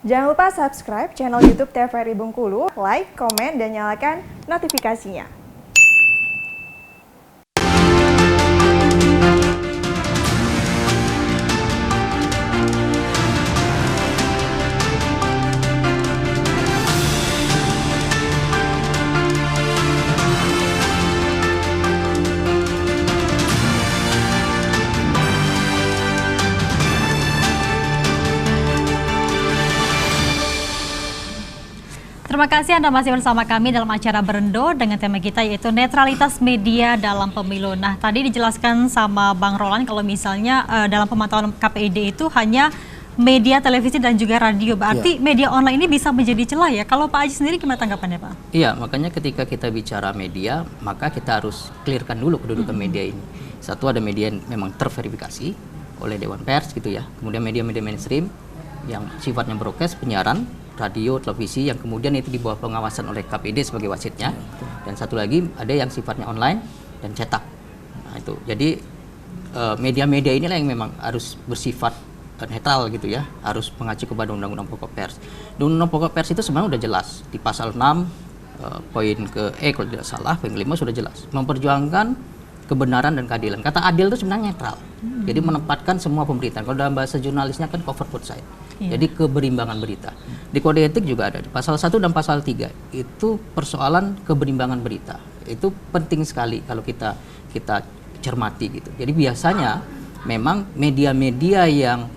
Jangan lupa subscribe channel YouTube TVRI Bengkulu, like, komen, dan nyalakan notifikasinya. Terima kasih Anda masih bersama kami dalam acara Berendo dengan tema kita yaitu netralitas media dalam pemilu. Nah, tadi dijelaskan sama Bang Roland kalau misalnya dalam pemantauan KPID itu hanya media, televisi dan juga radio. Berarti media online ini bisa menjadi celah ya. Kalau Pak Aji sendiri gimana tanggapannya Pak? Iya, makanya ketika kita bicara media, maka kita harus clearkan dulu kedudukan media ini. Satu, ada media yang memang terverifikasi oleh Dewan Pers gitu ya. Kemudian media-media mainstream yang sifatnya broadcast, penyiaran, radio, televisi yang kemudian itu di bawah pengawasan oleh KPID sebagai wasitnya. Dan satu lagi ada yang sifatnya online dan cetak. Nah, itu. Jadi media-media inilah yang memang harus bersifat netral gitu ya, harus mengacu kepada Undang-Undang Pokok Pers. Undang-Undang Pokok Pers itu sebenarnya udah jelas di pasal 6 poin ke kalau tidak salah, poin ke-5 sudah jelas memperjuangkan kebenaran dan keadilan. Kata adil itu sebenarnya netral. Jadi menempatkan semua pemberitaan. Kalau dalam bahasa jurnalisnya kan cover both side. Jadi keberimbangan berita. Di kode etik juga ada di pasal 1 dan pasal 3. Itu persoalan keberimbangan berita. Itu penting sekali kalau kita cermati gitu. Jadi biasanya memang media-media yang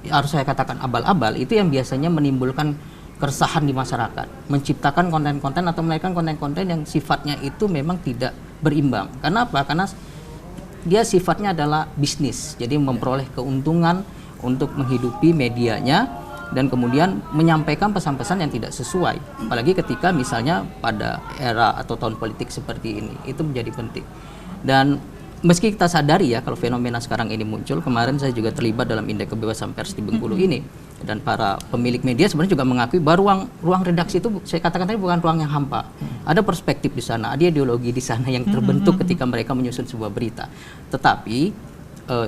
harus saya katakan abal-abal itu yang biasanya menimbulkan keresahan di masyarakat, menciptakan konten-konten atau melahirkan konten-konten yang sifatnya itu memang tidak berimbang. Karena apa? Karena dia sifatnya adalah bisnis, jadi memperoleh keuntungan untuk menghidupi medianya dan kemudian menyampaikan pesan-pesan yang tidak sesuai. Apalagi ketika misalnya pada era atau tahun politik seperti ini, itu menjadi penting. Dan meski kita sadari ya kalau fenomena sekarang ini muncul, kemarin saya juga terlibat dalam indeks kebebasan pers di Bengkulu ini, dan para pemilik media sebenarnya juga mengakui bahwa ruang redaksi itu saya katakan tadi bukan ruang yang hampa. Ada perspektif di sana, ada ideologi di sana yang terbentuk ketika mereka menyusun sebuah berita. Tetapi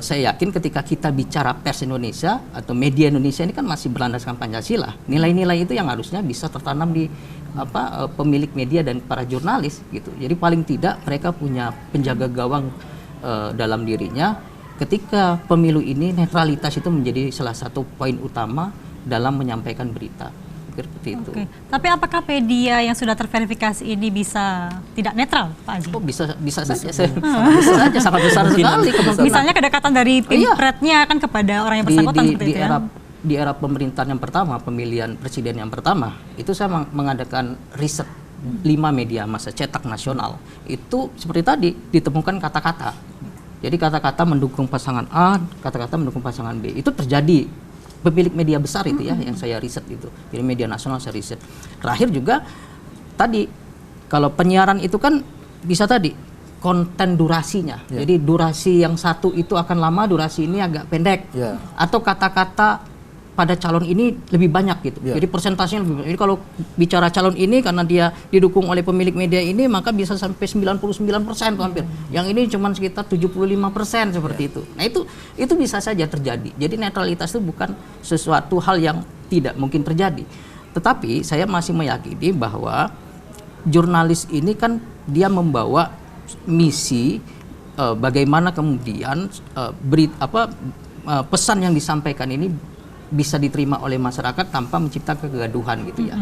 saya yakin ketika kita bicara pers Indonesia atau media Indonesia ini kan masih berlandaskan Pancasila. Nilai-nilai itu yang harusnya bisa tertanam di pemilik media dan para jurnalis gitu. Jadi paling tidak mereka punya penjaga gawang dalam dirinya ketika pemilu ini. Netralitas itu menjadi salah satu poin utama dalam menyampaikan berita. Seperti itu. Tapi apakah media yang sudah terverifikasi ini bisa tidak netral, Pak Aji? Oh, bisa saja. Bisa saja, sangat besar sekali. Misalnya kedekatan dari pimpretnya kan kepada orang yang bersangkutan seperti itu ya. Di era pemerintahan yang pertama, pemilihan presiden yang pertama, itu saya mengadakan riset 5 media massa cetak nasional. Itu seperti tadi ditemukan kata-kata. Jadi kata-kata mendukung pasangan A, kata-kata mendukung pasangan B. Itu terjadi. Pemilik media besar itu ya yang saya riset itu. Jadi media nasional saya riset. Terakhir juga tadi kalau penyiaran itu kan bisa tadi konten durasinya. Jadi durasi yang satu itu akan lama, durasi ini agak pendek. Atau kata-kata pada calon ini lebih banyak gitu. Jadi persentasenya lebih banyak. Jadi kalau bicara calon ini karena dia didukung oleh pemilik media ini maka bisa sampai 99% hampir. Yang ini cuma sekitar 75% seperti itu. Nah, itu bisa saja terjadi. Jadi netralitas itu bukan sesuatu hal yang tidak mungkin terjadi. Tetapi saya masih meyakini bahwa jurnalis ini kan dia membawa misi bagaimana kemudian pesan yang disampaikan ini bisa diterima oleh masyarakat tanpa menciptakan kegaduhan gitu ya.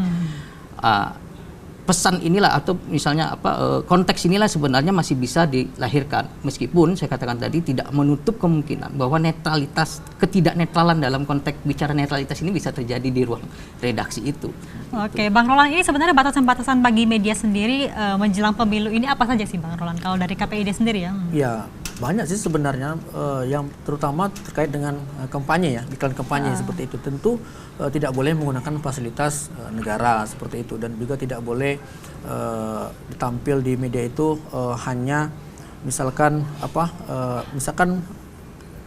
Pesan inilah atau misalnya konteks inilah sebenarnya masih bisa dilahirkan meskipun saya katakan tadi tidak menutup kemungkinan bahwa ketidaknetralan dalam konteks bicara netralitas ini bisa terjadi di ruang redaksi itu. Oke, Bang Roland, ini sebenarnya batasan-batasan bagi media sendiri menjelang pemilu ini apa saja sih Bang Roland kalau dari KPID sendiri ya? Ya, banyak sih sebenarnya yang terutama terkait dengan kampanye ya, iklan kampanye seperti itu. Tentu tidak boleh menggunakan fasilitas negara seperti itu dan juga tidak boleh tampil di media itu hanya misalkan misalkan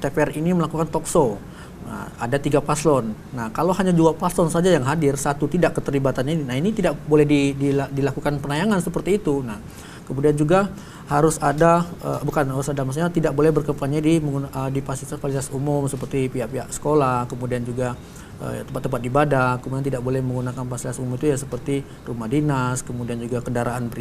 TVRI ini melakukan talkshow. Nah, ada 3 paslon. Nah, kalau hanya 2 paslon saja yang hadir, satu tidak keterlibatannya ini. Nah, ini tidak boleh dilakukan penayangan seperti itu. Nah, kemudian juga harus ada maksudnya tidak boleh berkampanye di fasilitas-fasilitas umum seperti pihak-pihak sekolah, kemudian juga tempat-tempat ibadah, kemudian tidak boleh menggunakan fasilitas umum itu ya seperti rumah dinas, kemudian juga kendaraan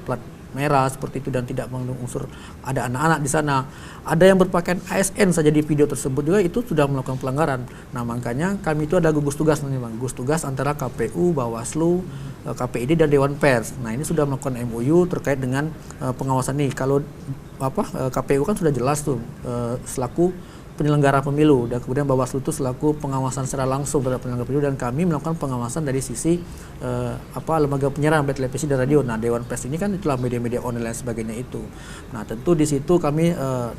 plat merah seperti itu, dan tidak mengandung unsur ada anak-anak di sana. Ada yang berpakaian ASN saja di video tersebut juga itu sudah melakukan pelanggaran. Nah, makanya kami itu ada gugus tugas namanya, Bang. Gugus tugas antara KPU, Bawaslu, KPID dan Dewan Pers. Nah, ini sudah melakukan MOU terkait dengan pengawasan ini. Kalau KPU kan sudah jelas tuh selaku penyelenggara pemilu, dan kemudian Bawaslu itu selaku pengawasan secara langsung terhadap penyelenggara pemilu, dan kami melakukan pengawasan dari sisi lembaga penyiaran baik televisi dan radio. Nah, Dewan Pers ini kan itulah media-media online dan sebagainya itu. Nah, tentu di situ kami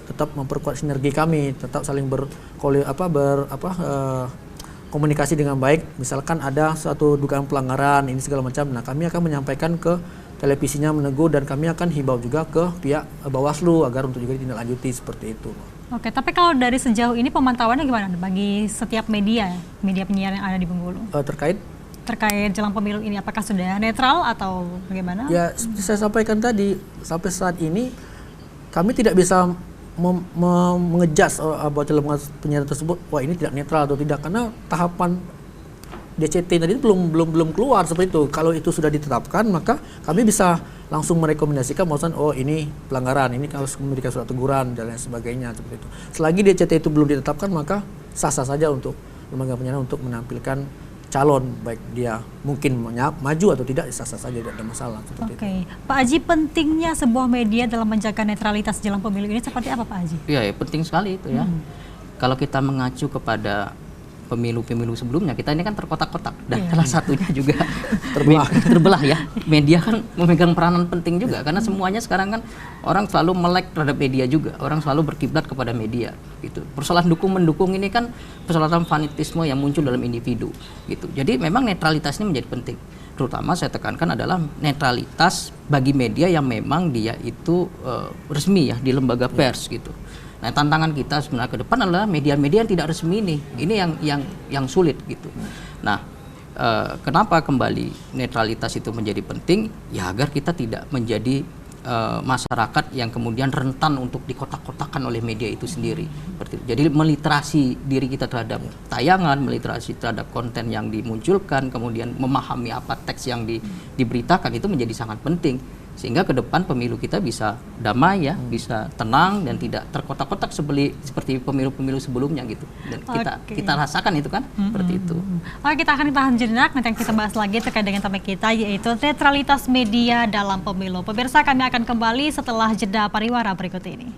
tetap memperkuat sinergi kami, tetap saling komunikasi dengan baik. Misalkan ada suatu dugaan pelanggaran ini segala macam, nah kami akan menyampaikan ke televisinya, menegur, dan kami akan himbau juga ke pihak Bawaslu agar untuk juga ditindaklanjuti seperti itu. Oke, tapi kalau dari sejauh ini pemantauannya gimana bagi setiap media penyiaran yang ada di Bengkulu? Terkait jelang pemilu ini, apakah sudah netral atau bagaimana? Ya, seperti saya sampaikan tadi, sampai saat ini kami tidak bisa mengejudge lembaga penyiaran tersebut, wah ini tidak netral atau tidak, karena tahapan DCT tadi belum keluar seperti itu. Kalau itu sudah ditetapkan, maka kami bisa langsung merekomendasikan bahwa oh ini pelanggaran, ini harus memberikan surat teguran dan lain sebagainya seperti itu. Selagi DCT itu belum ditetapkan, maka sah-sah saja untuk lembaga penyiaran untuk menampilkan calon, baik dia mungkin maju atau tidak, sah-sah saja, tidak ada masalah seperti itu. Oke, Pak Aji, pentingnya sebuah media dalam menjaga netralitas jelang pemilu ini seperti apa, Pak Aji? Iya, ya, penting sekali itu ya. Kalau kita mengacu kepada pemilu-pemilu sebelumnya, kita ini kan terkotak-kotak, dan salah satunya juga terbelah ya. Media kan memegang peranan penting juga, karena semuanya sekarang kan orang selalu melek terhadap media juga, orang selalu berkiblat kepada media gitu. Persoalan dukung-mendukung ini kan persoalan fanatisme yang muncul dalam individu gitu. Jadi memang netralitas ini menjadi penting. Terutama saya tekankan adalah netralitas bagi media yang memang dia itu resmi ya di lembaga pers gitu. Nah, tantangan kita sebenarnya ke depan adalah media-media yang tidak resmi ini yang sulit gitu. Nah, kenapa kembali netralitas itu menjadi penting? Ya agar kita tidak menjadi masyarakat yang kemudian rentan untuk dikotak-kotakan oleh media itu sendiri. Seperti itu. Jadi meliterasi diri kita terhadap tayangan, meliterasi terhadap konten yang dimunculkan, kemudian memahami apa teks yang diberitakan itu menjadi sangat penting. Sehingga ke depan pemilu kita bisa damai ya, bisa tenang dan tidak terkotak-kotak seperti pemilu-pemilu sebelumnya gitu. Dan kita rasakan itu kan seperti itu. Oke, kita akan tahan jenak, nanti kita bahas lagi terkait dengan topik kita, yaitu netralitas media dalam pemilu. Pemirsa, kami akan kembali setelah jeda pariwara berikut ini.